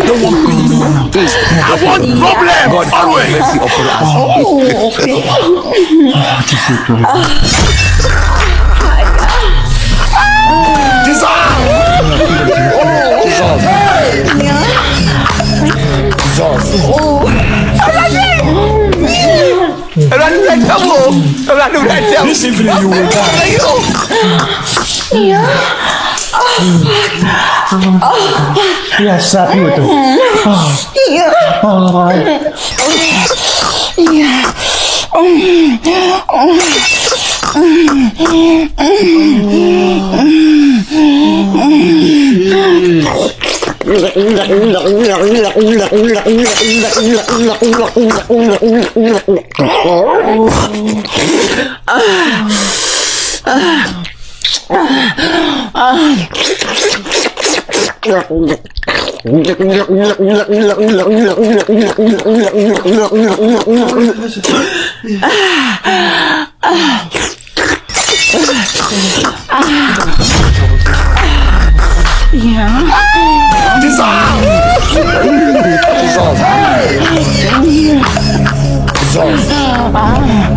don't want peace. I want problem. God have mercy upon us. This evening you will die. Yeah, slap you with them. Jesus.